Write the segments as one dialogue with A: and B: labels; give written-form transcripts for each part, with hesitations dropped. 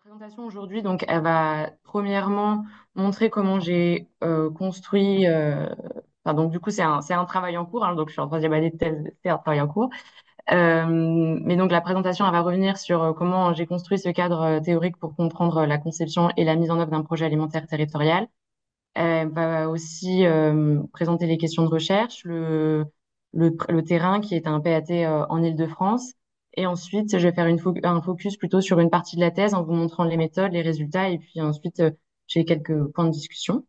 A: Présentation aujourd'hui, donc elle va premièrement montrer comment j'ai construit. Enfin, donc du coup, c'est un travail en cours, hein, donc je suis en troisième année de thèse, c'est un travail en cours. Mais donc la présentation, elle va revenir sur comment j'ai construit ce cadre théorique pour comprendre la conception et la mise en œuvre d'un projet alimentaire territorial. Elle va aussi présenter les questions de recherche, le terrain qui est un PAT en Île-de-France. Et ensuite, je vais faire un focus plutôt sur une partie de la thèse en vous montrant les méthodes, les résultats. Et puis ensuite, j'ai quelques points de discussion.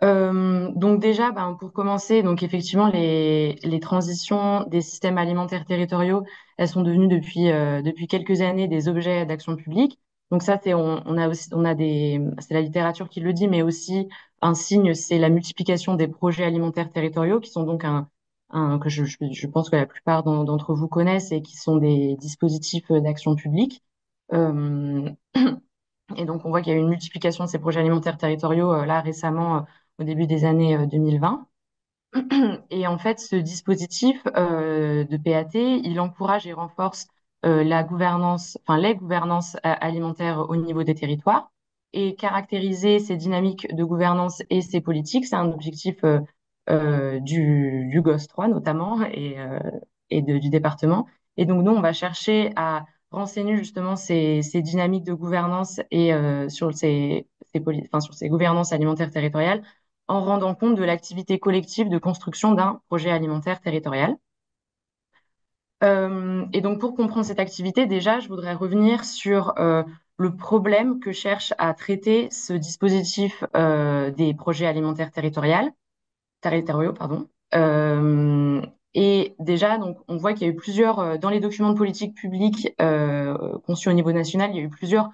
A: Donc déjà, ben, pour commencer, donc effectivement, les transitions des systèmes alimentaires territoriaux, elles sont devenues depuis quelques années des objets d'action publique. Donc ça, on a aussi, c'est la littérature qui le dit, mais aussi un signe, c'est la multiplication des projets alimentaires territoriaux, qui sont donc que je pense que la plupart d'entre vous connaissent et qui sont des dispositifs d'action publique. Euh, et donc, on voit qu'il y a eu une multiplication de ces projets alimentaires territoriaux là récemment, au début des années 2020. Et en fait, ce dispositif de PAT, il encourage et renforce la gouvernance, enfin les gouvernances alimentaires au niveau des territoires. Et caractériser ces dynamiques de gouvernance et ces politiques, c'est un objectif du GOS 3 notamment et du département. Et donc nous, on va chercher à renseigner justement ces dynamiques de gouvernance et sur ces gouvernances alimentaires territoriales en rendant compte de l'activité collective de construction d'un projet alimentaire territorial. Et donc, pour comprendre cette activité, déjà, je voudrais revenir sur le problème que cherche à traiter ce dispositif des projets alimentaires territoriaux, pardon. Et déjà, donc, on voit qu'il y a eu plusieurs, dans les documents de politique publique conçus au niveau national, il y a eu plusieurs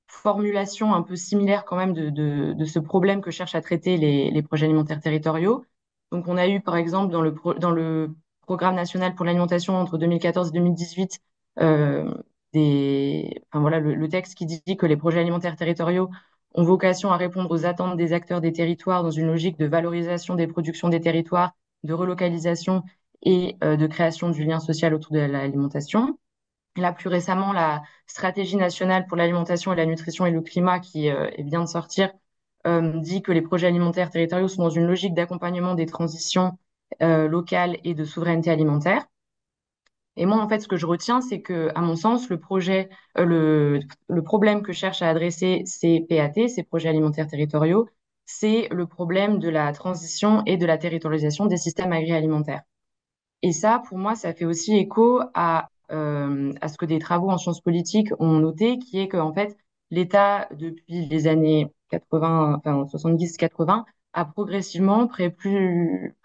A: formulations un peu similaires quand même de ce problème que cherchent à traiter les projets alimentaires territoriaux. Donc, on a eu, par exemple, dans le programme national pour l'alimentation entre 2014 et 2018, enfin, voilà, le texte qui dit que les projets alimentaires territoriaux ont vocation à répondre aux attentes des acteurs des territoires dans une logique de valorisation des productions des territoires, de relocalisation et de création du lien social autour de l'alimentation. Là, plus récemment, la stratégie nationale pour l'alimentation et la nutrition et le climat qui vient de sortir dit que les projets alimentaires territoriaux sont dans une logique d'accompagnement des transitions locales et de souveraineté alimentaire. Et moi, en fait, ce que je retiens, c'est que, à mon sens, le problème que cherchent à adresser ces PAT, ces projets alimentaires territoriaux, c'est le problème de la transition et de la territorialisation des systèmes agroalimentaires. Et ça, pour moi, ça fait aussi écho à ce que des travaux en sciences politiques ont noté, qui est qu'en fait, l'État, depuis les années 80, enfin 70-80, a progressivement pris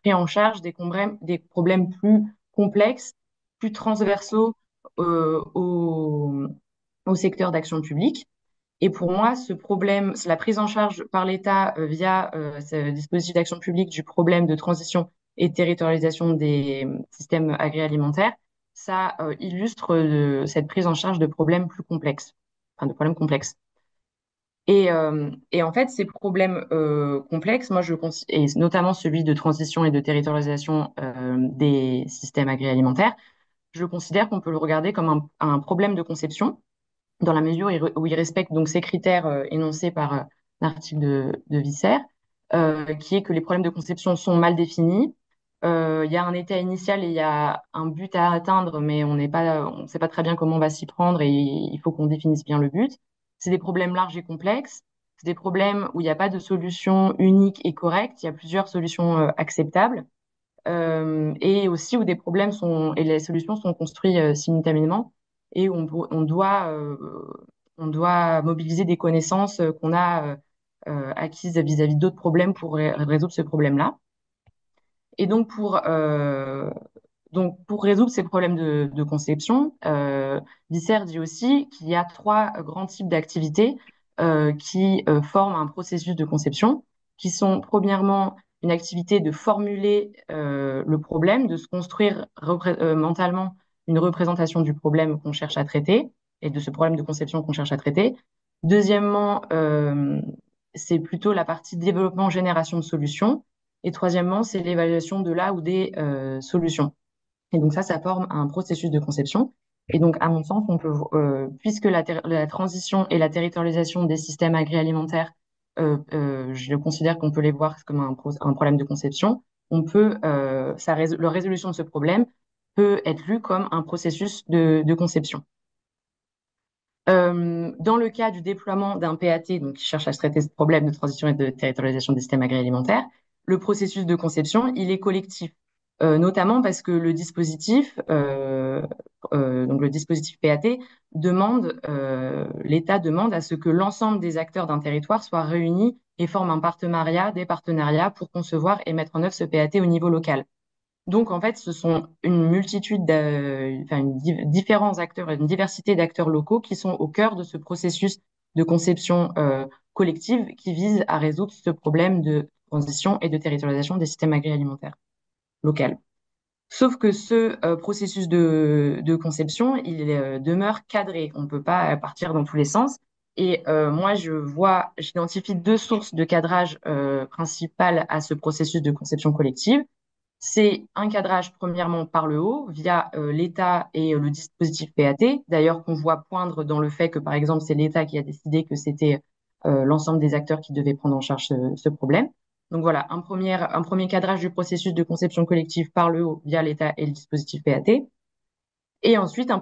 A: en charge des problèmes plus complexes, plus transversaux au secteur d'action publique. Et pour moi, ce problème, c'est la prise en charge par l'État via ce dispositif d'action publique du problème de transition et de territorialisation des systèmes agroalimentaires, ça illustre cette prise en charge de problèmes plus complexes, enfin de problèmes complexes. Et en fait, ces problèmes complexes, moi, et notamment celui de transition et de territorialisation des systèmes agroalimentaires, je considère qu'on peut le regarder comme un problème de conception dans la mesure où il respecte donc ces critères énoncés par l'article de Visser, qui est que les problèmes de conception sont mal définis. Il y a un état initial et il y a un but à atteindre, mais on ne sait pas très bien comment on va s'y prendre et il faut qu'on définisse bien le but. C'est des problèmes larges et complexes. C'est des problèmes où il n'y a pas de solution unique et correcte. Il y a plusieurs solutions acceptables. Et aussi où des problèmes et les solutions sont construits simultanément et où on doit mobiliser des connaissances qu'on a acquises vis-à-vis d'autres problèmes pour résoudre ce problème-là. Et donc pour résoudre ces problèmes de conception, Visser dit aussi qu'il y a trois grands types d'activités qui forment un processus de conception, qui sont premièrement une activité de formuler le problème, de se construire mentalement une représentation du problème qu'on cherche à traiter et de ce problème de conception qu'on cherche à traiter. Deuxièmement, c'est plutôt la partie développement, génération de solutions. Et troisièmement, c'est l'évaluation de là ou des solutions. Et donc ça forme un processus de conception. Et donc, à mon sens, puisque la transition et la territorialisation des systèmes agroalimentaires, je considère qu'on peut les voir comme un problème de conception, leur résolution de ce problème peut être lue comme un processus de conception. Dans le cas du déploiement d'un PAT, donc qui cherche à traiter ce problème de transition et de territorialisation des systèmes agroalimentaires, le processus de conception, il est collectif, notamment parce que donc le dispositif PAT l'État demande à ce que l'ensemble des acteurs d'un territoire soient réunis et forment des partenariats pour concevoir et mettre en œuvre ce PAT au niveau local. Donc, en fait, ce sont différents acteurs, une diversité d'acteurs locaux qui sont au cœur de ce processus de conception collective qui vise à résoudre ce problème de transition et de territorialisation des systèmes agroalimentaires locaux. Sauf que ce processus de conception, il demeure cadré. On ne peut pas partir dans tous les sens. Et moi, j'identifie deux sources de cadrage principales à ce processus de conception collective. C'est un cadrage premièrement par le haut via l'État et le dispositif PAT, d'ailleurs qu'on voit poindre dans le fait que par exemple c'est l'État qui a décidé que c'était l'ensemble des acteurs qui devaient prendre en charge ce problème. Donc voilà, un premier cadrage du processus de conception collective par le haut via l'État et le dispositif PAT. Et ensuite une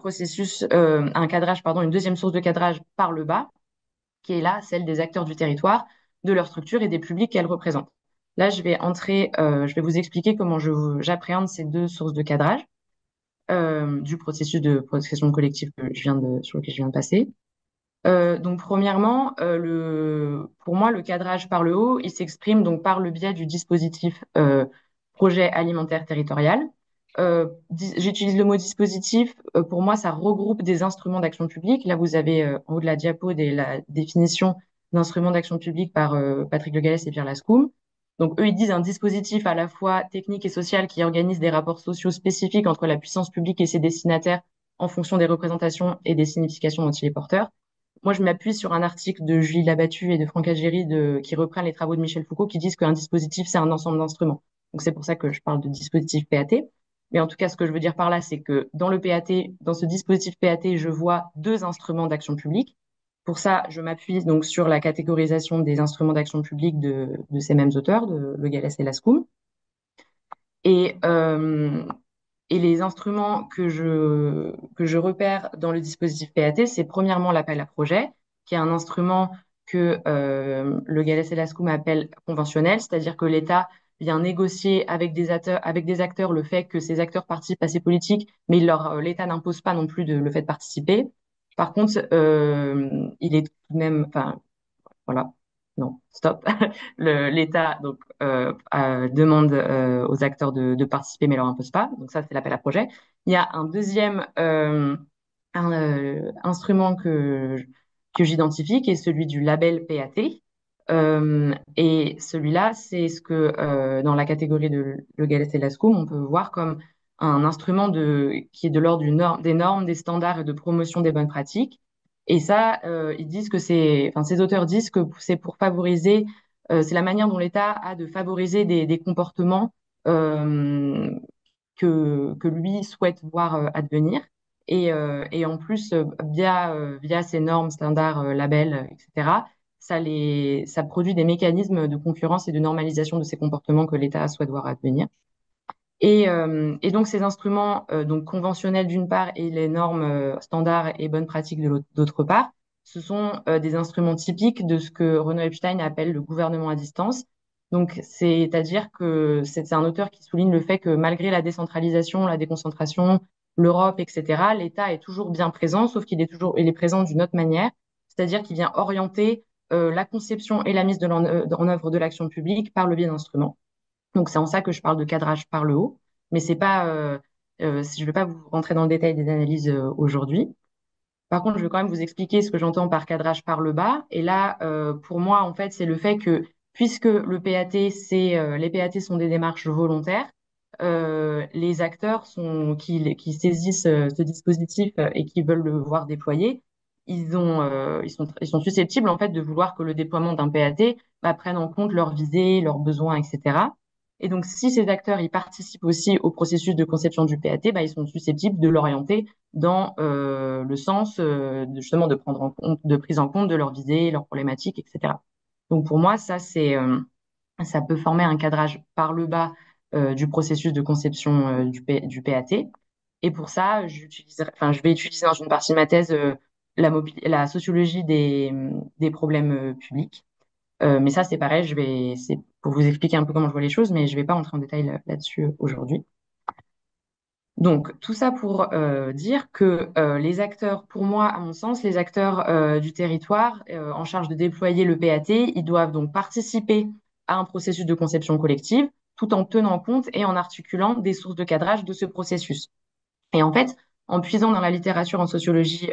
A: deuxième source de cadrage par le bas, qui est là celle des acteurs du territoire, de leur structure et des publics qu'elles représentent. Là, je vais vous expliquer comment j'appréhende ces deux sources de cadrage du processus de prospection collective sur lequel je viens de passer. Donc, premièrement, pour moi, le cadrage par le haut, il s'exprime donc par le biais du dispositif projet alimentaire territorial. J'utilise le mot dispositif. Pour moi, ça regroupe des instruments d'action publique. Là, vous avez en haut de la diapo la définition d'instruments d'action publique par Patrick Le Gallès et Pierre Lascoum. Donc, eux, ils disent un dispositif à la fois technique et social qui organise des rapports sociaux spécifiques entre la puissance publique et ses destinataires en fonction des représentations et des significations dont il est porteur. Moi, je m'appuie sur un article de Julie Labattu et de Franck Algéry qui reprennent les travaux de Michel Foucault qui disent qu'un dispositif, c'est un ensemble d'instruments. Donc, c'est pour ça que je parle de dispositif PAT. Mais en tout cas, ce que je veux dire par là, c'est que dans le PAT, dans ce dispositif PAT, je vois deux instruments d'action publique. Pour ça, je m'appuie donc sur la catégorisation des instruments d'action publique de ces mêmes auteurs, de Le Gallès et Lascoum. Et, euh, et les instruments que je repère dans le dispositif PAT, c'est premièrement l'appel à projet, qui est un instrument que le Gallès et Lascoum appellent conventionnel, c'est-à-dire que l'État vient négocier avec des acteurs le fait que ces acteurs participent à ces politiques, mais l'État n'impose pas non plus le fait de participer. Par contre, il est tout de même, enfin, voilà. Non, stop. L'État demande aux acteurs de participer, mais leur impose pas. Donc ça, c'est l'appel à projet. Il y a un deuxième instrument que j'identifie, qui est celui du label PAT. Et celui-là, c'est ce que dans la catégorie de Le Gallès et Lascaux, on peut voir comme un instrument qui est de l'ordre des normes, des standards et de promotion des bonnes pratiques. Et ça, ces auteurs disent que c'est pour favoriser, c'est la manière dont l'État a de favoriser des comportements euh, que lui souhaite voir advenir. Et en plus, via ces normes, standards, labels, etc., ça produit des mécanismes de concurrence et de normalisation de ces comportements que l'État souhaite voir advenir. Et donc ces instruments donc conventionnels d'une part et les normes standards et bonnes pratiques d'autre part, ce sont des instruments typiques de ce que Renaud Epstein appelle le gouvernement à distance. Donc c'est-à-dire que c'est un auteur qui souligne le fait que malgré la décentralisation, la déconcentration, l'Europe, etc., l'État est toujours bien présent, sauf il est présent d'une autre manière, c'est-à-dire qu'il vient orienter la conception et la mise en œuvre de l'action publique par le biais d'instruments. Donc c'est en ça que je parle de cadrage par le haut, mais c'est pas, je ne vais pas vous rentrer dans le détail des analyses aujourd'hui. Par contre, je vais quand même vous expliquer ce que j'entends par cadrage par le bas. Et là, pour moi, en fait, c'est le fait que puisque les PAT sont des démarches volontaires, les acteurs qui saisissent ce dispositif et qui veulent le voir déployer, ils sont susceptibles en fait de vouloir que le déploiement d'un PAT prenne en compte leurs visées, leurs besoins, etc. Et donc, si ces acteurs ils participent aussi au processus de conception du PAT, bah, ils sont susceptibles de l'orienter dans le sens justement de prendre en compte, de prise en compte de leurs visées, leurs problématiques, etc. Donc pour moi, ça peut former un cadrage par le bas du processus de conception du PAT. Et pour ça, je vais utiliser dans une partie de ma thèse la sociologie des problèmes publics. Mais ça, c'est pareil, c'est pour vous expliquer un peu comment je vois les choses, mais je vais pas entrer en détail là-dessus aujourd'hui. Donc, tout ça pour dire que les acteurs, pour moi, à mon sens, les acteurs du territoire en charge de déployer le PAT, ils doivent donc participer à un processus de conception collective tout en tenant compte et en articulant des sources de cadrage de ce processus. Et en fait, en puisant dans la littérature en sociologie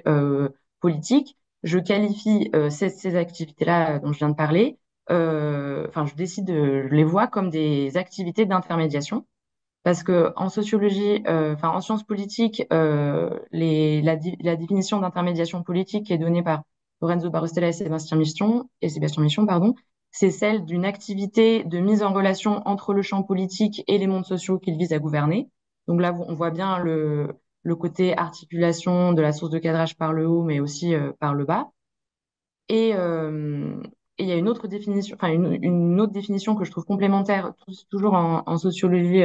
A: politique, je qualifie ces activités-là dont je viens de parler, je les vois comme des activités d'intermédiation parce que en sociologie, enfin en sciences politiques, la définition d'intermédiation politique qui est donnée par Lorenzo Barostella et Sébastien Michon, pardon, c'est celle d'une activité de mise en relation entre le champ politique et les mondes sociaux qu'il vise à gouverner. Donc là, on voit bien le côté articulation de la source de cadrage par le haut, mais aussi par le bas. Et et il y a une autre définition, enfin une autre définition que je trouve complémentaire, toujours en sociologie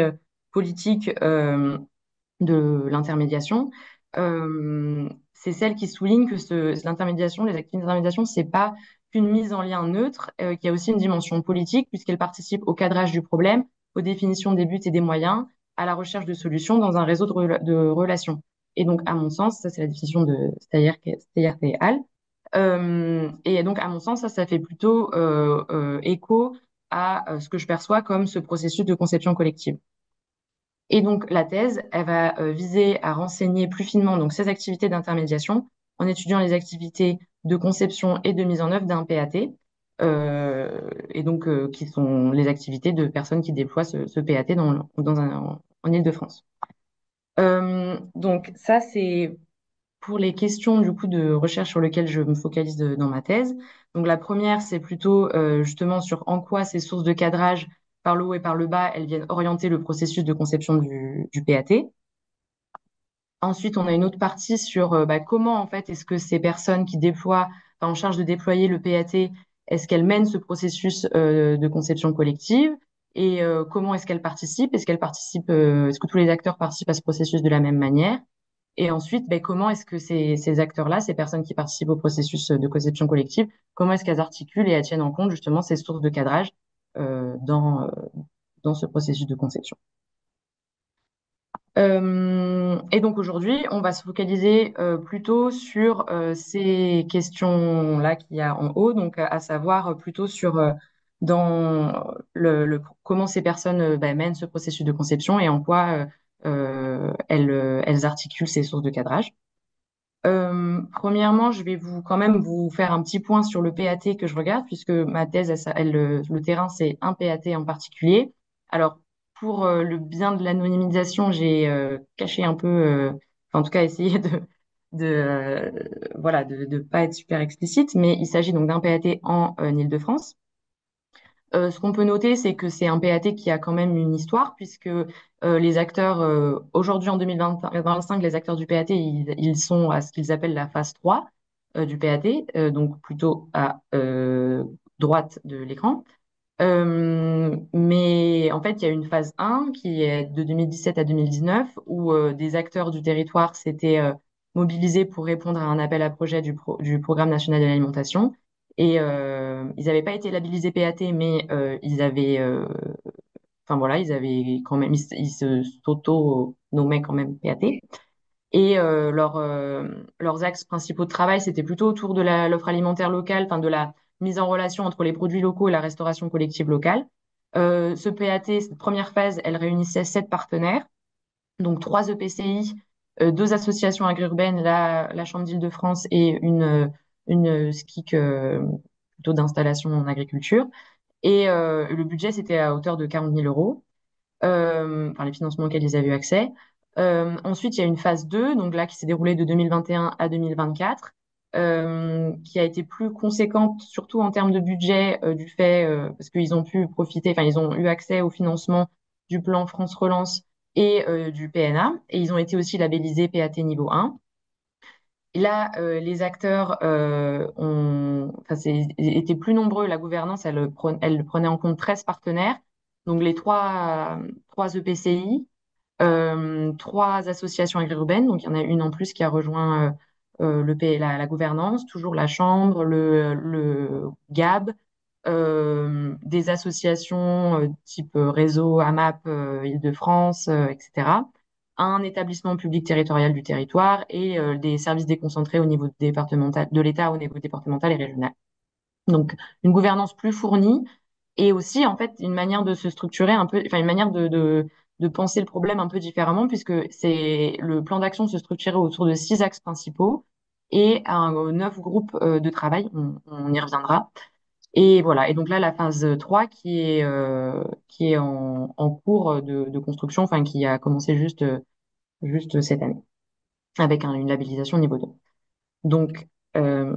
A: politique de l'intermédiation. C'est celle qui souligne que l'intermédiation, les activités d'intermédiation, c'est pas qu'une mise en lien neutre, qu'il y a aussi une dimension politique puisqu'elle participe au cadrage du problème, aux définitions des buts et des moyens, à la recherche de solutions dans un réseau de relations. Et donc, à mon sens, ça c'est la définition de Steyert et Hall. Et donc, à mon sens, ça fait plutôt écho à ce que je perçois comme ce processus de conception collective. Et donc, la thèse, elle va viser à renseigner plus finement donc, ces activités d'intermédiation en étudiant les activités de conception et de mise en œuvre d'un PAT, et donc qui sont les activités de personnes qui déploient ce PAT en Île-de-France. Donc, ça, c'est pour les questions du coup de recherche sur lesquelles je me focalise dans ma thèse. Donc la première, c'est plutôt justement sur en quoi ces sources de cadrage par le haut et par le bas, elles viennent orienter le processus de conception du PAT. Ensuite, on a une autre partie sur comment en fait est-ce que ces personnes qui déploient, enfin, en charge de déployer le PAT, est-ce qu'elles mènent ce processus de conception collective et comment est-ce qu'elles participent? Est-ce que tous les acteurs participent à ce processus de la même manière? Et ensuite, ben, comment est-ce que ces acteurs-là, ces personnes qui participent au processus de conception collective, comment est-ce qu'elles articulent et elles tiennent en compte justement ces sources de cadrage dans ce processus de conception. Et donc aujourd'hui, on va se focaliser plutôt sur ces questions-là qu'il y a en haut, donc à savoir plutôt sur dans comment ces personnes ben, mènent ce processus de conception et en quoi elles articulent ces sources de cadrage. Premièrement, je vais quand même vous faire un petit point sur le PAT que je regarde, puisque ma thèse, le terrain, c'est un PAT en particulier. Alors, pour le bien de l'anonymisation, j'ai caché un peu, enfin, en tout cas, essayé voilà, de pas être super explicite, mais il s'agit donc d'un PAT en Île-de-France. Ce qu'on peut noter, c'est que c'est un PAT qui a quand même une histoire, puisque les acteurs, aujourd'hui en 2025, les acteurs du PAT, ils sont à ce qu'ils appellent la phase 3 du PAT, donc plutôt à droite de l'écran. Mais en fait, il y a une phase 1 qui est de 2017 à 2019, où des acteurs du territoire s'étaient mobilisés pour répondre à un appel à projet du Programme national de l'alimentation. Et ils n'avaient pas été labellisés PAT, mais enfin voilà, ils avaient quand même, ils se s'auto-nommaient quand même PAT. Et leurs axes principaux de travail, c'était plutôt autour de l'offre alimentaire locale, enfin de la mise en relation entre les produits locaux et la restauration collective locale. Ce PAT, cette première phase, elle réunissait 7 partenaires, donc 3 EPCI, 2 associations agri-urbaines, la Chambre d'Île-de-France et une SCIC plutôt d'installation en agriculture. Et le budget, c'était à hauteur de 40 000 euros, enfin les financements auxquels ils avaient eu accès. Ensuite, il y a une phase 2, donc là, qui s'est déroulée de 2021 à 2024. qui a été plus conséquente, surtout en termes de budget, du fait, parce qu'ils ont pu profiter, enfin, ils ont eu accès au financement du plan France Relance et du PNA, et ils ont été aussi labellisés PAT niveau 1. Et là, les acteurs enfin, étaient plus nombreux. La gouvernance, elle prenait en compte 13 partenaires, donc les trois EPCI, trois associations agri-urbaines. Donc, il y en a une en plus qui a rejoint la gouvernance, toujours la Chambre, le GAB, des associations type réseau AMAP Île-de-France, etc. Un établissement public territorial du territoire et des services déconcentrés au niveau départemental, de l'État au niveau départemental et régional. Donc, une gouvernance plus fournie et aussi, en fait, une manière de se structurer un peu, enfin, une manière de penser le problème un peu différemment, puisque le plan d'action se structurait autour de 6 axes principaux et 9 groupes de travail. On y reviendra. Et voilà. Et donc là, la phase 3 qui est en cours de construction, enfin, qui a commencé juste cette année, avec une labellisation niveau 2. Donc, euh,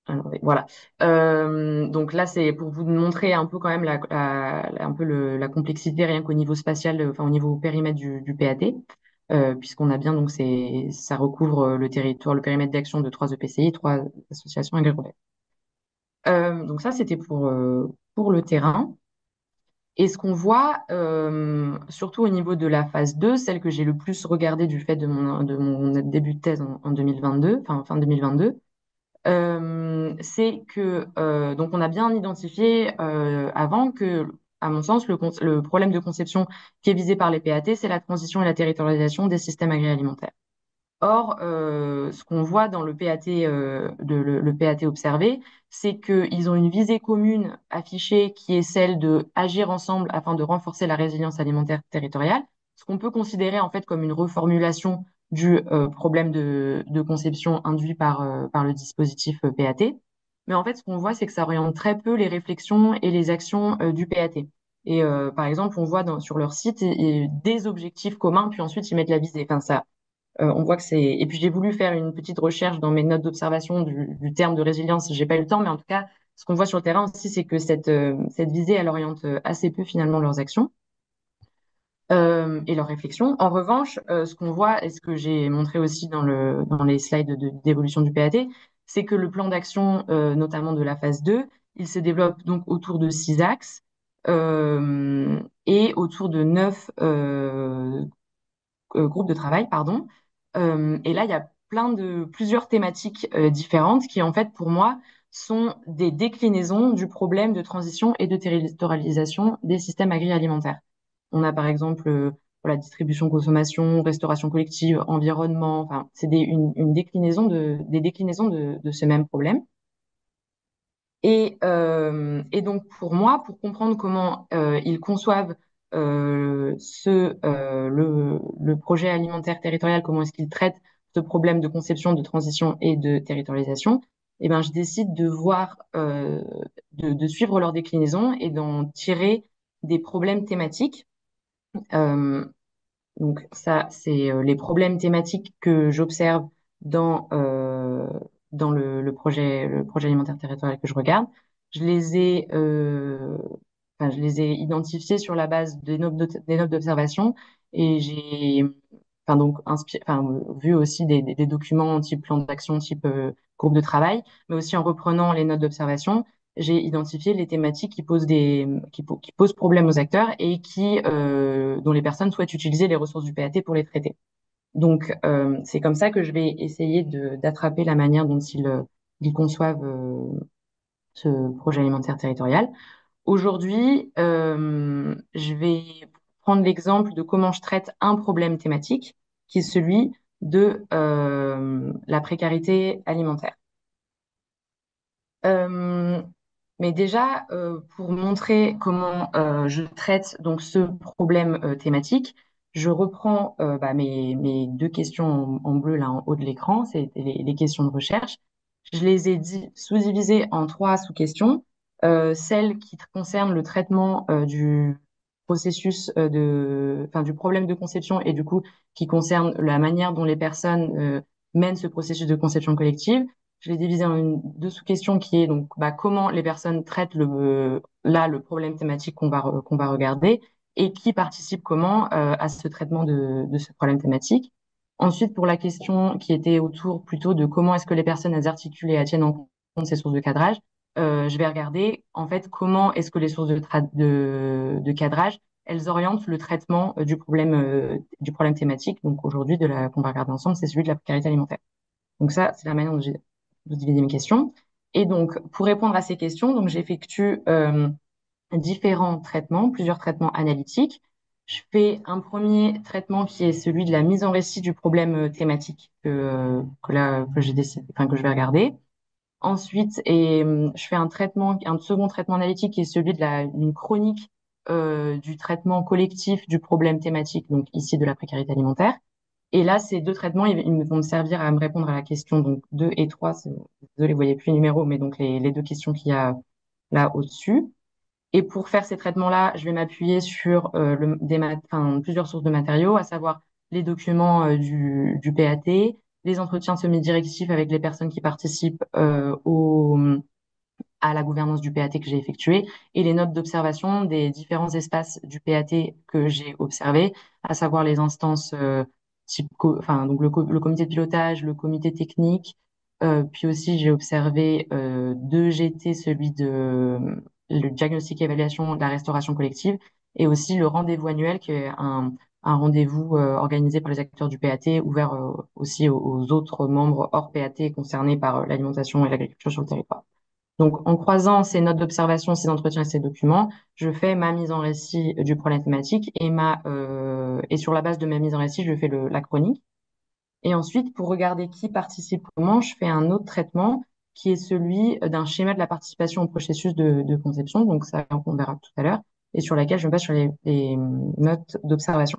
A: alors, oui, voilà. Donc là, c'est pour vous montrer un peu quand même un peu la complexité rien qu'au niveau spatial, enfin au niveau périmètre du PAT, puisqu'on a bien donc ça recouvre le territoire, le périmètre d'action de 3 EPCI, 3 associations agricoles. Donc ça, c'était pour le terrain. Et ce qu'on voit, surtout au niveau de la phase 2, celle que j'ai le plus regardée du fait de mon début de thèse en 2022, enfin fin 2022, c'est que donc on a bien identifié avant que, à mon sens, le problème de conception qui est visé par les PAT, c'est la transition et la territorialisation des systèmes agroalimentaires. Or, ce qu'on voit dans le PAT, le PAT observé, c'est qu'ils ont une visée commune affichée qui est celle de agir ensemble afin de renforcer la résilience alimentaire territoriale, ce qu'on peut considérer en fait comme une reformulation du problème de conception induit par le dispositif PAT. Mais en fait, ce qu'on voit, c'est que ça oriente très peu les réflexions et les actions du PAT. Et par exemple, on voit sur leur site des objectifs communs, puis ensuite ils mettent la visée. Enfin, ça, on voit que c'est. Et puis j'ai voulu faire une petite recherche dans mes notes d'observation du terme de résilience. J'ai pas eu le temps, mais en tout cas, ce qu'on voit sur le terrain aussi, c'est que cette visée, elle oriente assez peu finalement leurs actions et leurs réflexions. En revanche, ce qu'on voit et ce que j'ai montré aussi dans les slides d'évolution du PAT, c'est que le plan d'action, notamment de la phase 2, il se développe donc autour de 6 axes et autour de 9 groupes de travail, pardon. Et là, il y a plusieurs thématiques différentes qui, en fait, pour moi, sont des déclinaisons du problème de transition et de territorialisation des systèmes agroalimentaires. On a par exemple la distribution, consommation, restauration collective, environnement. Enfin, c'est une déclinaison des déclinaisons de ce même problème. Et donc pour moi, pour comprendre comment ils conçoivent le projet alimentaire territorial, comment est-ce qu'ils traitent ce problème de conception, de transition et de territorialisation, eh ben, je décide de voir, de suivre leur déclinaison et d'en tirer des problèmes thématiques. Euh, donc ça, c'est les problèmes thématiques que j'observe dans le projet alimentaire territorial que je regarde. Je les ai enfin, je les ai identifiés sur la base des notes d'observation et j'ai enfin donc vu aussi des documents type plan d'action, type groupe de travail, mais aussi en reprenant les notes d'observation, j'ai identifié les thématiques qui posent problème aux acteurs et dont les personnes souhaitent utiliser les ressources du PAT pour les traiter. Donc, c'est comme ça que je vais essayer d'attraper la manière dont ils conçoivent ce projet alimentaire territorial. Aujourd'hui, je vais prendre l'exemple de comment je traite un problème thématique, qui est celui de la précarité alimentaire. Euh, mais déjà, pour montrer comment je traite donc ce problème thématique, je reprends mes 2 questions en bleu là en haut de l'écran, c'est les questions de recherche. Je les ai sous-divisées en 3 sous-questions. Celle qui concerne le traitement du processus enfin du problème de conception et du coup qui concerne la manière dont les personnes mène ce processus de conception collective. Je l'ai divisé en deux sous-questions qui est donc comment les personnes traitent le problème thématique qu'on va regarder et qui participe comment à ce traitement de ce problème thématique. Ensuite, pour la question qui était autour plutôt de comment est-ce que les personnes elles articulent et elles tiennent en compte ces sources de cadrage, je vais regarder en fait comment est-ce que les sources de cadrage elles orientent le traitement du problème thématique. Donc aujourd'hui, qu'on va regarder ensemble, c'est celui de la précarité alimentaire. Donc ça, c'est la manière dont j'ai divisé mes questions. Et donc, pour répondre à ces questions, donc j'effectue différents traitements, plusieurs traitements analytiques. Je fais un premier traitement qui est celui de la mise en récit du problème thématique que j'ai décidé, enfin que je vais regarder. Ensuite, je fais un second traitement analytique qui est celui d'une chronique du traitement collectif du problème thématique, donc ici de la précarité alimentaire. Et là, ces deux traitements, ils vont me servir à me répondre à la question donc 2 et 3. Désolé, vous voyez plus les numéros, mais donc les deux questions qu'il y a là au-dessus. Et pour faire ces traitements-là, je vais m'appuyer sur plusieurs sources de matériaux, à savoir les documents du PAT, les entretiens semi-directifs avec les personnes qui participent à la gouvernance du PAT que j'ai effectué et les notes d'observation des différents espaces du PAT que j'ai observés, à savoir les instances donc le comité de pilotage, le comité technique, puis aussi j'ai observé deux GT, le diagnostic et évaluation de la restauration collective et aussi le rendez-vous annuel qui est un rendez-vous organisé par les acteurs du PAT, ouvert aussi aux autres membres hors PAT concernés par l'alimentation et l'agriculture sur le territoire. Donc, en croisant ces notes d'observation, ces entretiens et ces documents, je fais ma mise en récit du problème thématique et sur la base de ma mise en récit, je fais la chronique. Et ensuite, pour regarder qui participe comment, je fais un autre traitement qui est celui d'un schéma de la participation au processus de conception. Donc, ça, on verra tout à l'heure et sur laquelle je me base sur les notes d'observation.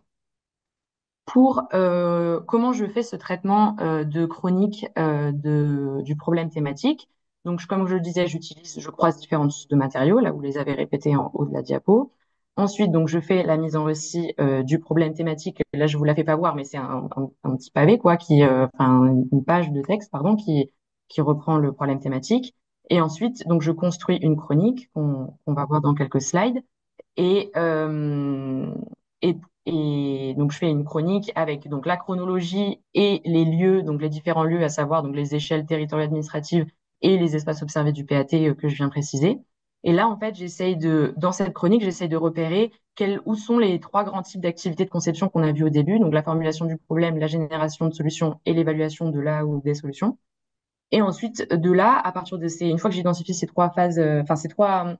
A: Pour comment je fais ce traitement de chronique du problème thématique. Donc, comme je le disais, je croise différentes sources de matériaux, là vous les avez répétées en haut de la diapo. Ensuite, donc, je fais la mise en récit du problème thématique. Là, je vous la fais pas voir, mais c'est un petit pavé, quoi, enfin, une page de texte, pardon, qui reprend le problème thématique. Et ensuite, donc, je construis une chronique qu'on va voir dans quelques slides. Et, euh, et, et donc, je fais une chronique avec donc la chronologie et les lieux, donc les différents lieux, à savoir donc les échelles territoriales administratives et les espaces observés du PAT que je viens préciser. Et là, en fait, dans cette chronique, j'essaye de repérer où sont les trois grands types d'activités de conception qu'on a vus au début, donc la formulation du problème, la génération de solutions et l'évaluation de la ou des solutions. Et ensuite, de là, une fois que j'identifie ces trois phases, ces trois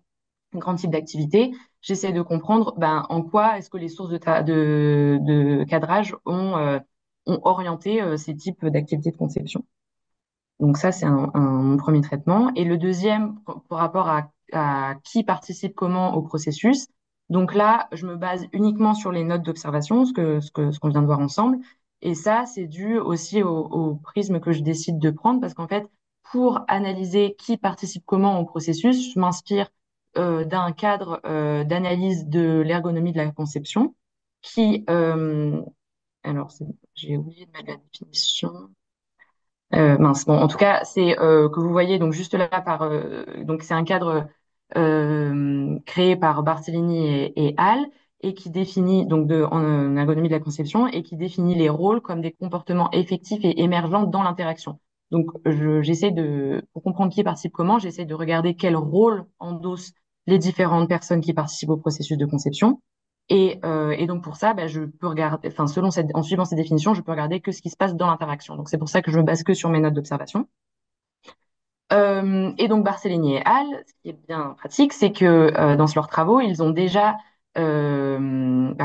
A: grands types d'activités, j'essaie de comprendre en quoi est-ce que les sources de cadrage ont orienté ces types d'activités de conception. Donc ça, c'est mon premier traitement. Et le deuxième, par rapport à qui participe comment au processus. Donc là, je me base uniquement sur les notes d'observation, ce qu'on vient de voir ensemble. Et ça, c'est dû aussi au prisme que je décide de prendre, parce qu'en fait, pour analyser qui participe comment au processus, je m'inspire d'un cadre d'analyse de l'ergonomie de la conception qui, alors j'ai oublié de mettre la définition. Mince. Bon, en tout cas, c'est que vous voyez donc juste là donc c'est un cadre créé par Bartolini et Hall et qui définit en ergonomie de la conception et qui définit les rôles comme des comportements effectifs et émergents dans l'interaction. Donc pour comprendre qui participe comment, j'essaie de regarder quel rôle endossent les différentes personnes qui participent au processus de conception. Et donc pour ça, je peux regarder, enfin en suivant ces définitions, je peux regarder que ce qui se passe dans l'interaction. Donc c'est pour ça que je me base que sur mes notes d'observation. Et donc Barthélémy et Hall, ce qui est bien pratique, c'est que dans leurs travaux, ils ont déjà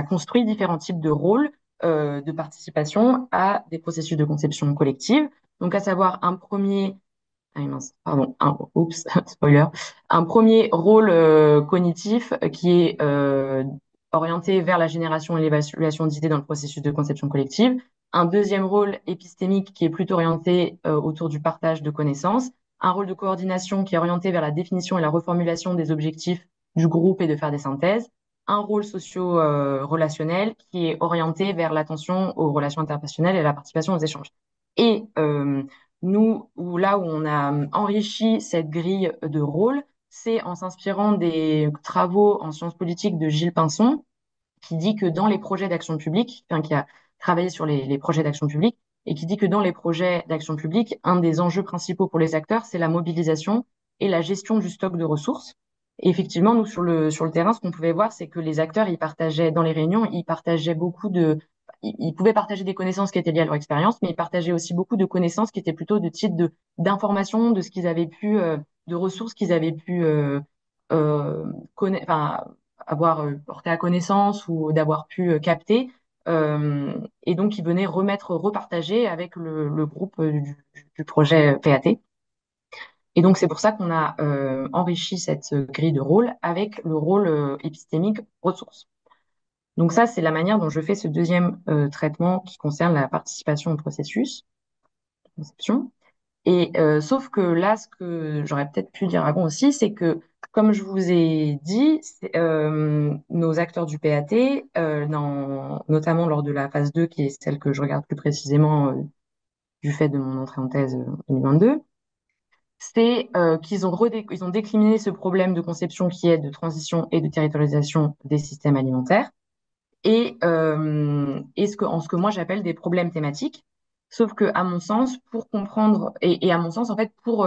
A: construit différents types de rôles de participation à des processus de conception collective. Donc à savoir un premier ah mince, pardon, oups, spoiler. Un premier rôle cognitif qui est orienté vers la génération et l'évaluation d'idées dans le processus de conception collective. Un deuxième rôle épistémique qui est plutôt orienté autour du partage de connaissances. Un rôle de coordination qui est orienté vers la définition et la reformulation des objectifs du groupe et de faire des synthèses. Un rôle socio-relationnel qui est orienté vers l'attention aux relations interpersonnelles et la participation aux échanges. Et là où on a enrichi cette grille de rôle, c'est en s'inspirant des travaux en sciences politiques de Gilles Pinson, qui dit que dans les projets d'action publique, enfin, qui a travaillé sur les projets d'action publique, et qui dit que dans les projets d'action publique, un des enjeux principaux pour les acteurs, c'est la mobilisation et la gestion du stock de ressources. Et effectivement, nous, sur le terrain, ce qu'on pouvait voir, c'est que les acteurs, ils partageaient, dans les réunions, ils partageaient ils pouvaient partager des connaissances qui étaient liées à leur expérience, mais ils partageaient aussi beaucoup de connaissances qui étaient plutôt de type d'informations, de ce qu'ils avaient pu, de ressources qu'ils avaient pu, euh, enfin, avoir porté à connaissance ou d'avoir pu capter. Et donc, ils venaient repartager avec le groupe du projet PAT. Et donc, c'est pour ça qu'on a enrichi cette grille de rôle avec le rôle épistémique ressources. Donc ça, c'est la manière dont je fais ce deuxième traitement qui concerne la participation au processus de conception. Et sauf que là, ce que j'aurais peut-être pu dire avant aussi, c'est que, comme je vous ai dit, nos acteurs du PAT, notamment lors de la phase 2, qui est celle que je regarde plus précisément du fait de mon entrée en thèse 2022, c'est ils ont décliné ce problème de conception qui est de transition et de territorialisation des systèmes alimentaires et en ce que moi j'appelle des problèmes thématiques. Sauf que, à mon sens, pour comprendre, et à mon sens, en fait, pour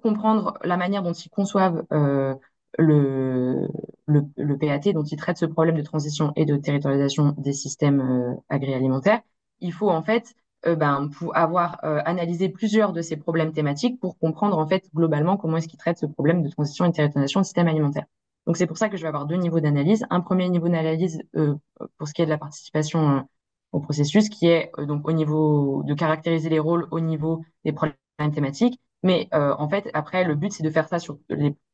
A: comprendre la manière dont ils conçoivent le, le PAT, dont ils traitent ce problème de transition et de territorialisation des systèmes agroalimentaires, il faut en fait pour avoir analysé plusieurs de ces problèmes thématiques pour comprendre en fait globalement comment est-ce qu'ils traitent ce problème de transition et de territorialisation des systèmes alimentaires. Donc c'est pour ça que je vais avoir deux niveaux d'analyse. Un premier niveau d'analyse pour ce qui est de la participation au processus, qui est donc au niveau de caractériser les rôles au niveau des problèmes thématiques. Mais en fait, après, le but, c'est de faire ça sur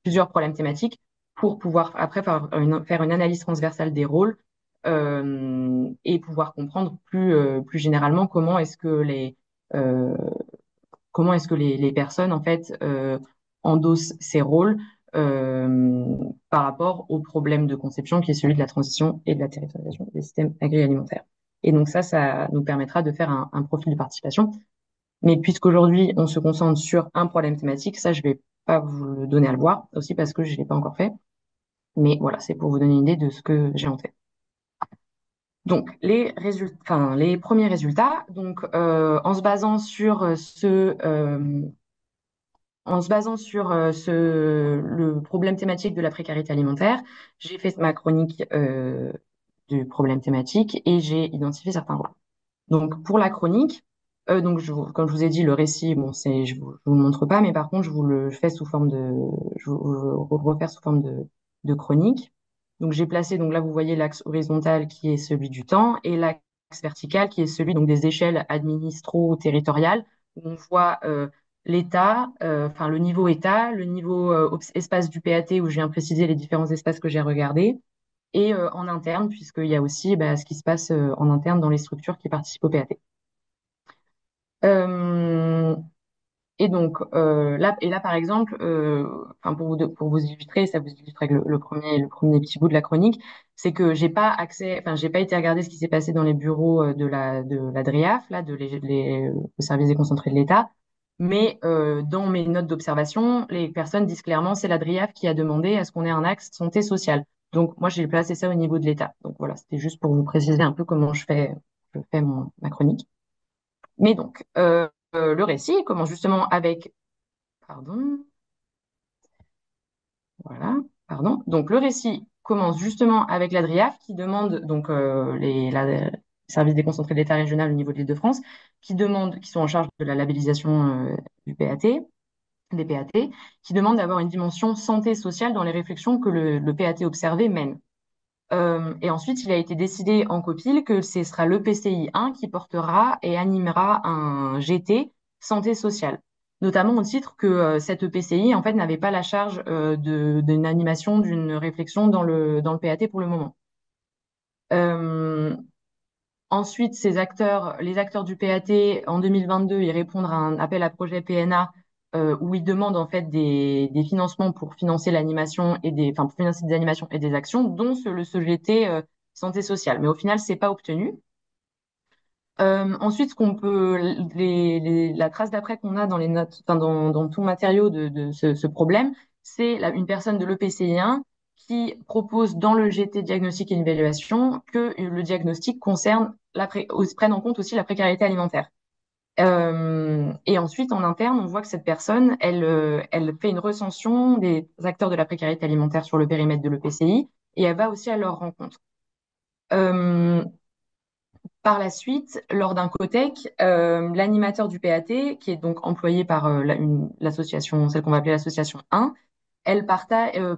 A: plusieurs problèmes thématiques pour pouvoir après faire une analyse transversale des rôles et pouvoir comprendre plus généralement euh, comment est-ce que les personnes en fait endossent ces rôles euh, par rapport au problème de conception qui est celui de la transition et de la territorialisation des systèmes agroalimentaires. Et donc ça nous permettra de faire un profil de participation. Mais puisqu'aujourd'hui, on se concentre sur un problème thématique, ça, je vais pas vous le donner à le voir, aussi parce que je l'ai pas encore fait. Mais voilà, c'est pour vous donner une idée de ce que j'ai en tête. Donc, les premiers résultats, donc en se basant sur le problème thématique de la précarité alimentaire, j'ai fait ma chronique du problème thématique et j'ai identifié certains rôles. Donc pour la chronique, comme je vous ai dit, le récit, bon, je vous le montre pas, mais par contre, je vous le fais sous forme je vous le refaire sous forme de chronique. Donc j'ai placé, donc là vous voyez l'axe horizontal qui est celui du temps et l'axe vertical qui est celui donc des échelles administro-territoriales où on voit l'État, enfin le niveau État, le niveau espace du PAT où je viens préciser les différents espaces que j'ai regardés et en interne puisqu'il y a aussi ce qui se passe en interne dans les structures qui participent au PAT. Euh, et là, par exemple, enfin pour vous illustrer, ça vous illustre avec le premier petit bout de la chronique, c'est que j'ai pas accès, enfin j'ai pas été regarder ce qui s'est passé dans les bureaux de la DRIAF, là, le service déconcentré de l'État. Mais dans mes notes d'observation, les personnes disent clairement c'est la DRIAF qui a demandé à ce qu'on ait un axe santé sociale. Donc moi j'ai placé ça au niveau de l'État. Donc voilà, c'était juste pour vous préciser un peu comment je fais ma chronique. Mais donc, le récit commence justement avec, pardon, voilà, pardon. Donc, le récit commence justement avec la DRIAF qui demande, donc, les services déconcentrés de l'État régional au niveau de l'Île-de-France, qui sont en charge de la labellisation du PAT, des PAT, qui demandent d'avoir une dimension santé sociale dans les réflexions que le PAT observé mène. Et ensuite, il a été décidé en copile que ce sera le PCI 1 qui portera et animera un GT santé sociale. Notamment au titre que cette EPCI, en fait, n'avait pas la charge d'une animation, d'une réflexion dans le PAT pour le moment. Euh, Ensuite, les acteurs du PAT, en 2022, ils répondent à un appel à projet PNA où ils demandent en fait des financements pour financer l'animation pour financer des animations et des actions, dont le SOGT santé sociale. Mais au final, c'est pas obtenu. Ensuite, ce qu'on peut, la trace d'après qu'on a dans les notes, enfin dans tout le matériau de ce problème, c'est une personne de l'EPCI1 qui propose dans le GT diagnostic et évaluation que le diagnostic concerne prenne en compte aussi la précarité alimentaire. Et ensuite, en interne, on voit que cette personne, elle fait une recension des acteurs de la précarité alimentaire sur le périmètre de l'EPCI et elle va aussi à leur rencontre. Euh, Par la suite, lors d'un COTEC, l'animateur du PAT, qui est donc employé par l'association, celle qu'on va appeler l'association 1,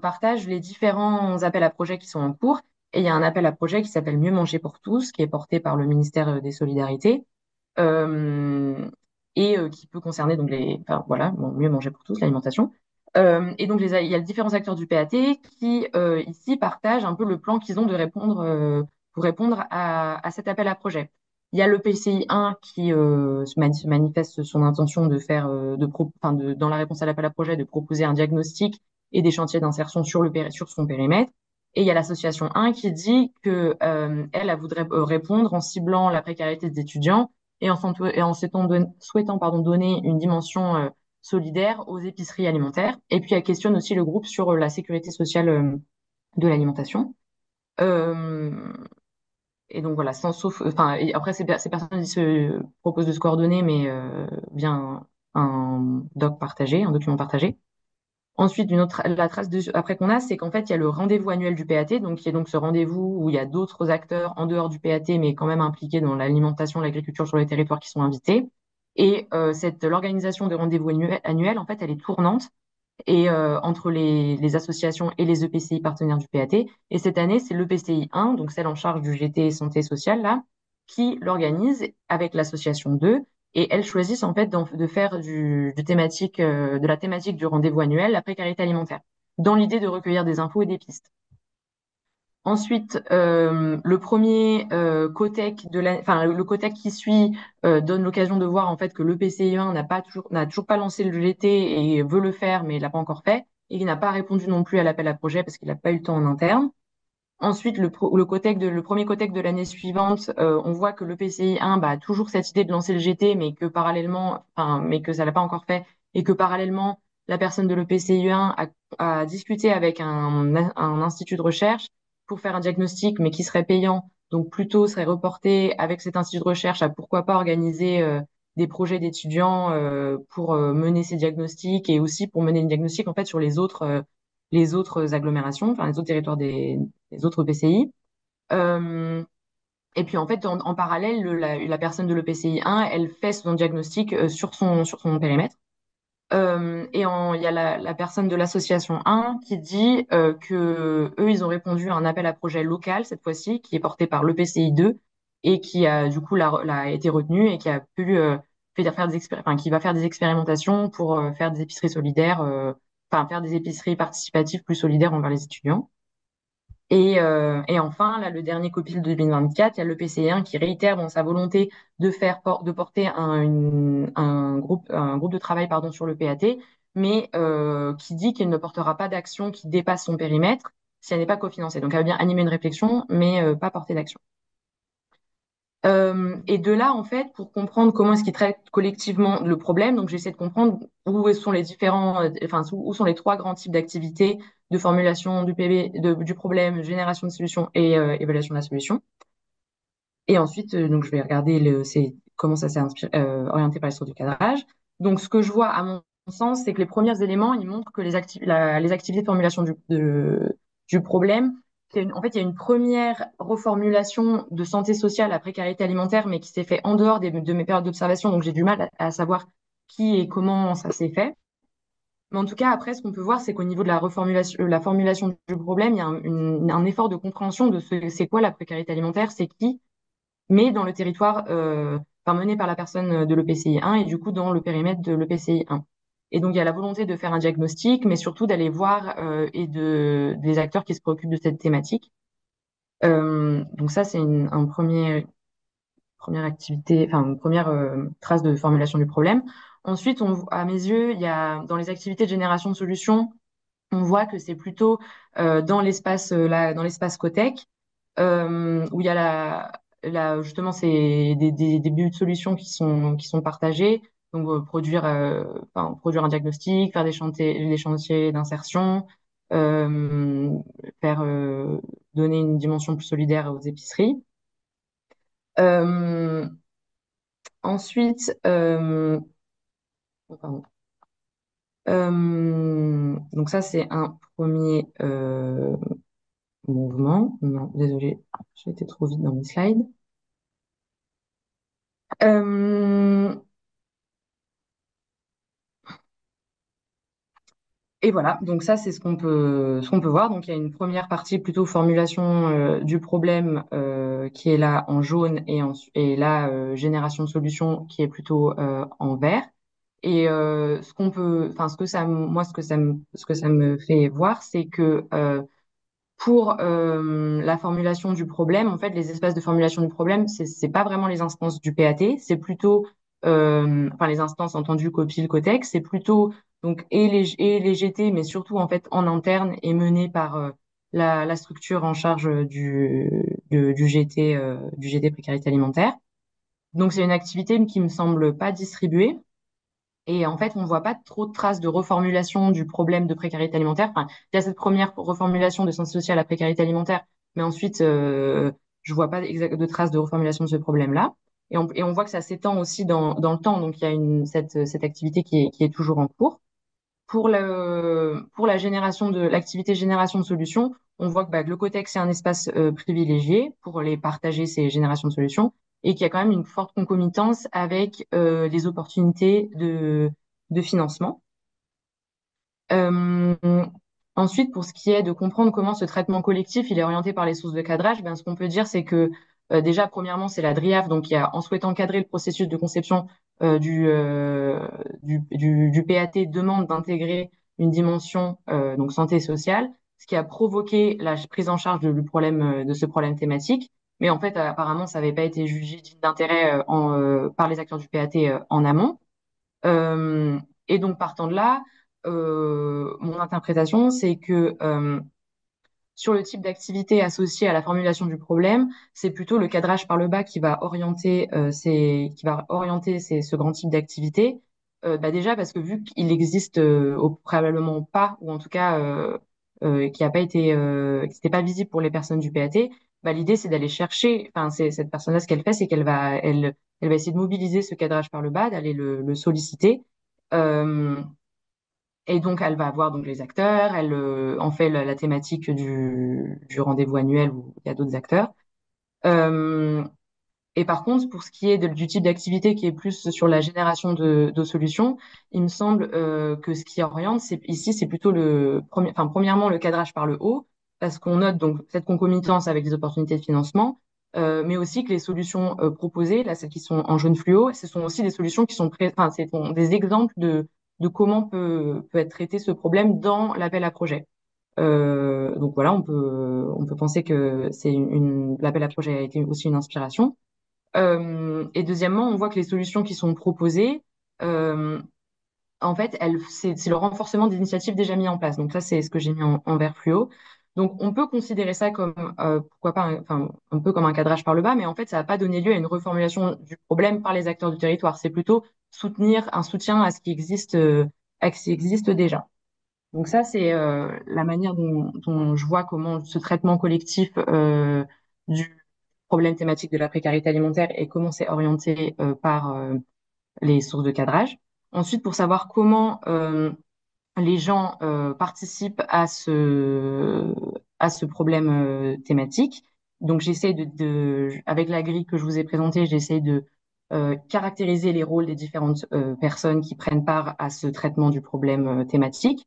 A: partage les différents appels à projets qui sont en cours. Et il y a un appel à projet qui s'appelle Mieux manger pour tous, qui est porté par le ministère des Solidarités, euh, et qui peut concerner donc enfin, voilà, bon, mieux manger pour tous, l'alimentation. Et donc il y a les différents acteurs du PAT qui ici partagent un peu le plan qu'ils ont de répondre pour répondre à cet appel à projet. Il y a le PCI 1 qui se manifeste son intention de faire dans la réponse à l'appel à projet de proposer un diagnostic et des chantiers d'insertion sur son périmètre. Et il y a l'association 1 qui dit que elle voudrait répondre en ciblant la précarité des étudiants et en souhaitant donner une dimension solidaire aux épiceries alimentaires. Et puis elle questionne aussi le groupe sur la sécurité sociale de l'alimentation. Euh, et donc voilà, enfin, et après ces personnes se proposent de se coordonner, mais via un doc partagé, un document partagé. Ensuite, la trace après qu'on a, c'est qu'en fait, il y a le rendez-vous annuel du PAT, donc qui est donc ce rendez-vous où il y a d'autres acteurs en dehors du PAT, mais quand même impliqués dans l'alimentation, l'agriculture sur les territoires qui sont invités. Et l'organisation de rendez-vous annuel, en fait, elle est tournante et entre les associations et les EPCI partenaires du PAT. Et cette année, c'est l'EPCI 1, donc celle en charge du GT santé sociale, là, qui l'organise avec l'association 2. Et elles choisissent en fait de faire de la thématique du rendez-vous annuel, la précarité alimentaire, dans l'idée de recueillir des infos et des pistes. Ensuite, le premier enfin le COTEC qui suit donne l'occasion de voir en fait que le PCI1 n'a toujours pas lancé le GT et veut le faire, mais il l'a pas encore fait, et il n'a pas répondu non plus à l'appel à projet parce qu'il n'a pas eu le temps en interne. Ensuite, le premier COTEC de l'année suivante, on voit que le PCI1 a toujours cette idée de lancer le GT, mais que parallèlement, enfin, mais que ça l'a pas encore fait, et que parallèlement, la personne de l'EPCI1 a discuté avec un institut de recherche pour faire un diagnostic, mais qui serait payant, donc plutôt serait reporté avec cet institut de recherche à pourquoi pas organiser des projets d'étudiants pour mener ces diagnostics et aussi pour mener les diagnostics en fait sur les autres agglomérations, enfin les autres territoires des autres PCI. Euh, et puis en fait, en parallèle, la personne de l'EPCI 1, elle fait son diagnostic sur son périmètre. Il y a la personne de l'association 1 qui dit que eux, ils ont répondu à un appel à projet local cette fois-ci, qui est porté par l'EPCI 2 et qui a du coup été retenu et qui a pu qui va faire des expérimentations pour faire des épiceries solidaires, enfin faire des épiceries participatives plus solidaires envers les étudiants. Et enfin, là, le dernier COPIL de 2024, il y a le PCI1 qui réitère dans sa volonté de porter un groupe de travail sur le PAT, mais qui dit qu'il ne portera pas d'action qui dépasse son périmètre si elle n'est pas cofinancée. Donc, elle va bien animer une réflexion, mais pas porter d'action. Et de là, en fait, pour comprendre comment est-ce qu'ils traitent collectivement le problème, donc j'essaie de comprendre où sont les où sont les trois grands types d'activités de formulation du PB, du problème, génération de solutions et évaluation de la solution. Et ensuite, donc je vais regarder comment ça s'est orienté par les sources du cadrage. Donc, ce que je vois, à mon sens, c'est que les premiers éléments, ils montrent que les activités de formulation du problème, en fait, il y a une première reformulation de santé sociale à précarité alimentaire, mais qui s'est fait en dehors de mes périodes d'observation, donc j'ai du mal à savoir qui et comment ça s'est fait. Mais en tout cas, après, ce qu'on peut voir, c'est qu'au niveau de la formulation du problème, il y a un effort de compréhension de c'est quoi la précarité alimentaire, c'est qui, mais dans le territoire mené par la personne de l'EPCI 1 et du coup dans le périmètre de l'EPCI 1. Et donc il y a la volonté de faire un diagnostic, mais surtout d'aller voir des acteurs qui se préoccupent de cette thématique. Donc ça, c'est première activité, enfin une première trace de formulation du problème. Ensuite, à mes yeux, il y a dans les activités de génération de solutions, on voit que c'est plutôt dans l'espace COTEC où il y a là, justement, c'est des buts de solutions qui sont partagés. Donc, produire un diagnostic, faire des chantiers d'insertion, euh, faire, donner une dimension plus solidaire aux épiceries. Euh, ensuite, oh, pardon. Donc ça, c'est un premier mouvement. Non, désolé, j'ai été trop vite dans mes slides. Euh, Et voilà, donc ça c'est ce qu'on peut voir. Donc il y a une première partie plutôt formulation du problème qui est là en jaune et là génération de solutions qui est plutôt en vert. Et ce qu'on peut, enfin ce que ça, moi ce que ça me fait voir, c'est que pour la formulation du problème, en fait, les espaces de formulation du problème, c'est pas vraiment les instances du PAT, c'est plutôt, enfin les instances entendues copil, cotex, c'est plutôt donc et les GT, mais surtout en fait en interne et mené par la structure en charge du GT précarité alimentaire. Donc c'est une activité qui me semble pas distribuée. Et en fait, on ne voit pas trop de traces de reformulation du problème de précarité alimentaire. Enfin, il y a cette première reformulation de sens social à précarité alimentaire, mais ensuite, je vois pas de traces de reformulation de ce problème-là. Et on voit que ça s'étend aussi dans le temps. Donc, il y a cette activité qui est toujours en cours. Pour la génération de l'activité génération de solutions, on voit que bah, Glocotex c'est un espace privilégié pour les partager ces générations de solutions et qu'il y a quand même une forte concomitance avec les opportunités de financement. Euh, ensuite, pour ce qui est de comprendre comment ce traitement collectif il est orienté par les sources de cadrage, ben, ce qu'on peut dire, c'est que déjà, premièrement, c'est la DRIAF, donc il y a, en souhaitant cadrer le processus de conception du PAT, demande d'intégrer une dimension donc santé sociale, ce qui a provoqué la prise en charge de ce problème thématique. Mais en fait, apparemment, ça n'avait pas été jugé digne d'intérêt par les acteurs du PAT en amont. Euh, et donc, partant de là, mon interprétation, c'est que sur le type d'activité associée à la formulation du problème, c'est plutôt le cadrage par le bas qui va orienter ce grand type d'activité. Bah déjà parce que vu qu'il existe probablement pas, ou en tout cas qui a pas été, qui n'était pas visible pour les personnes du PAT, bah l'idée c'est d'aller chercher. Enfin, c'est cette personne-là, ce qu'elle fait, c'est elle va essayer de mobiliser ce cadrage par le bas, d'aller le solliciter. Euh, et donc, elle va avoir donc les acteurs, elle en fait la thématique du rendez-vous annuel où il y a d'autres acteurs. Euh, et par contre, pour ce qui est du type d'activité qui est plus sur la génération de solutions, il me semble que ce qui oriente, c'est plutôt premièrement le cadrage par le haut, parce qu'on note donc cette concomitance avec des opportunités de financement, mais aussi que les solutions proposées, là celles qui sont en jaune fluo, ce sont aussi des solutions qui sont enfin, c'est des exemples de comment peut être traité ce problème dans l'appel à projet. Donc voilà, on peut penser que l'appel à projet a été aussi une inspiration. Et deuxièmement, on voit que les solutions qui sont proposées, euh, en fait, c'est le renforcement des initiatives déjà mises en place. Donc ça, c'est ce que j'ai mis en vert fluo. Donc on peut considérer ça comme, pourquoi pas, enfin, un peu comme un cadrage par le bas, mais en fait, ça va pas donner lieu à une reformulation du problème par les acteurs du territoire. C'est plutôt un soutien à à ce qui existe déjà. Donc ça, c'est la manière dont je vois comment ce traitement collectif du problème thématique de la précarité alimentaire et comment c'est orienté par les sources de cadrage. Ensuite, pour savoir comment les gens participent à ce problème thématique, donc j'essaie avec la grille que je vous ai présentée, j'essaie de caractériser les rôles des différentes personnes qui prennent part à ce traitement du problème thématique.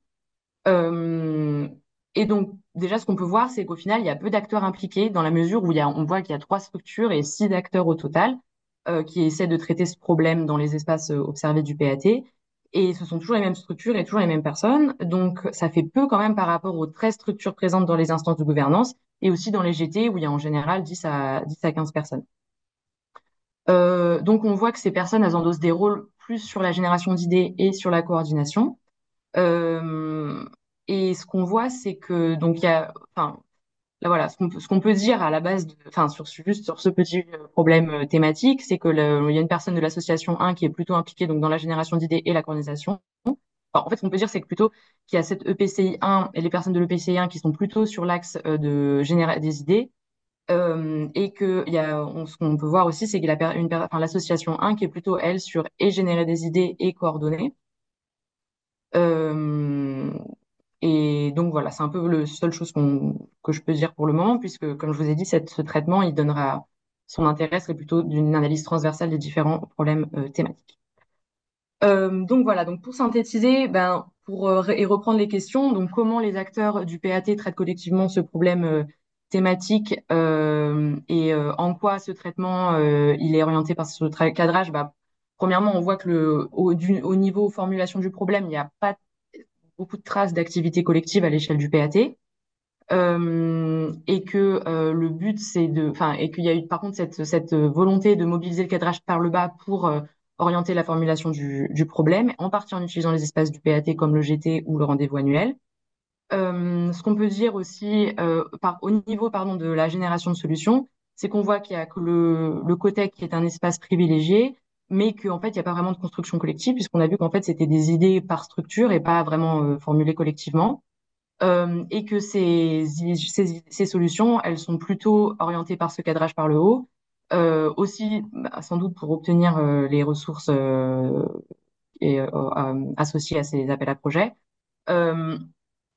A: Euh, et donc, déjà, ce qu'on peut voir, c'est qu'au final, il y a peu d'acteurs impliqués dans la mesure où on voit qu'il y a 3 structures et 6 acteurs au total qui essaient de traiter ce problème dans les espaces observés du PAT. Et ce sont toujours les mêmes structures et toujours les mêmes personnes. Donc, ça fait peu quand même par rapport aux 13 structures présentes dans les instances de gouvernance et aussi dans les GT où il y a en général 10 à 15 personnes. Donc, on voit que ces personnes, elles endossent des rôles plus sur la génération d'idées et sur la coordination. Euh, et ce qu'on voit, c'est que donc il y a, enfin, là, voilà, ce qu'on peut dire à la base, enfin, juste sur ce petit problème thématique, c'est que il y a une personne de l'association 1 qui est plutôt impliquée donc dans la génération d'idées et la coordination. Enfin, en fait, ce qu'on peut dire, c'est que plutôt qu'il y a cette EPCI 1 et les personnes de l'EPCI 1 qui sont plutôt sur l'axe de générer des idées. Et que ce qu'on peut voir aussi, c'est qu'il y a enfin, l'association 1 qui est plutôt, elle, sur et générer des idées et coordonner. Euh, et donc voilà, c'est un peu la seule chose que je peux dire pour le moment, puisque, comme je vous ai dit, ce traitement, il donnera son intérêt serait plutôt d'une analyse transversale des différents problèmes thématiques. Donc voilà, donc pour synthétiser, ben, et reprendre les questions, donc comment les acteurs du PAT traitent collectivement ce problème thématique et en quoi ce traitement il est orienté par ce cadrage, bah, premièrement, on voit que au niveau formulation du problème, il n'y a pas beaucoup de traces d'activité collective à l'échelle du PAT. Et que le but c'est enfin, et qu'il y a eu par contre cette volonté de mobiliser le cadrage par le bas pour orienter la formulation du problème, en partie en utilisant les espaces du PAT comme le GT ou le rendez-vous annuel. Ce qu'on peut dire aussi au niveau pardon de la génération de solutions, c'est qu'on voit qu'il y a que le COTEC qui est un espace privilégié, mais qu'en fait il n'y a pas vraiment de construction collective puisqu'on a vu qu'en fait c'était des idées par structure et pas vraiment formulées collectivement. Et que ces solutions, elles sont plutôt orientées par ce cadrage par le haut, aussi bah, sans doute pour obtenir les ressources associées à ces appels à projets. Euh,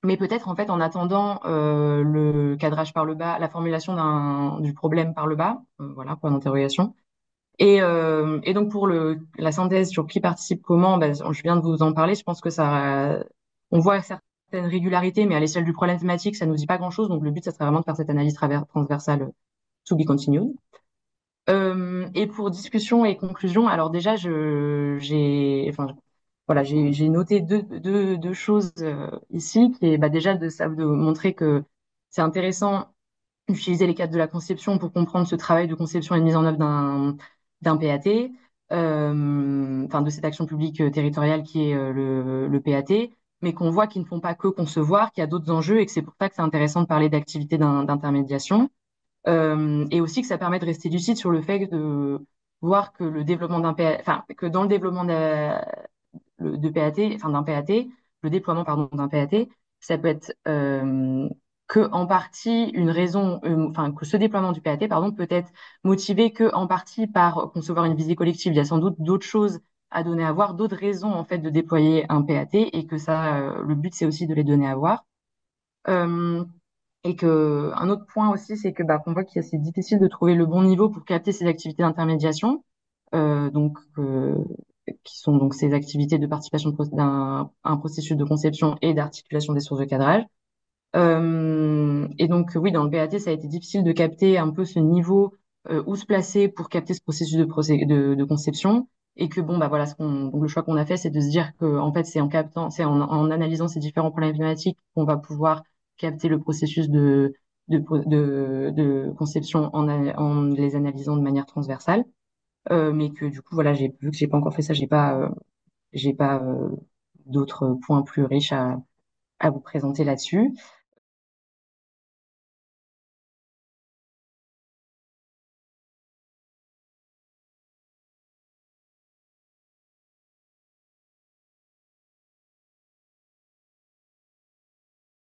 A: mais peut-être en fait en attendant le cadrage par le bas, la formulation du problème par le bas, voilà, point d'interrogation. Et donc pour la synthèse sur qui participe comment, ben, je viens de vous en parler. Je pense que on voit certaines régularités, mais à l'échelle du problème thématique, ça nous dit pas grand-chose. Donc le but, ça serait vraiment de faire cette analyse transversale to be continued. Et pour discussion et conclusion, alors déjà, enfin, voilà, j'ai noté deux choses ici, qui est bah, déjà de montrer que c'est intéressant utiliser les cadres de la conception pour comprendre ce travail de conception et de mise en œuvre d'un PAT, enfin de cette action publique territoriale qui est le PAT, mais qu'on voit qu'ils ne font pas que concevoir, qu'il y a d'autres enjeux et que c'est pour ça que c'est intéressant de parler d'activités d'intermédiation. Et aussi que ça permet de rester lucide sur le fait de voir que le développement d'un PAT, enfin que dans le développement de PAT, enfin d'un PAT, le déploiement pardon d'un PAT, ça peut être que en partie une raison, enfin que ce déploiement du PAT pardon peut être motivé que en partie par concevoir une visée collective. Il y a sans doute d'autres choses à donner à voir, d'autres raisons en fait de déployer un PAT et que ça, le but c'est aussi de les donner à voir. Euh, et que un autre point aussi, c'est que bah, qu'on voit que c'est difficile de trouver le bon niveau pour capter ces activités d'intermédiation, donc qui sont donc ces activités de participation d'un un processus de conception et d'articulation des sources de cadrage. Et donc oui, dans le BAT, ça a été difficile de capter un peu ce niveau où se placer pour capter ce processus de conception. Et que bon bah voilà donc le choix qu'on a fait c'est de se dire que en fait c'est en analysant ces différents problèmes climatiques qu'on va pouvoir capter le processus de conception en les analysant de manière transversale. Mais que du coup voilà vu que j'ai pas encore fait ça j'ai pas d'autres points plus riches à vous présenter là-dessus.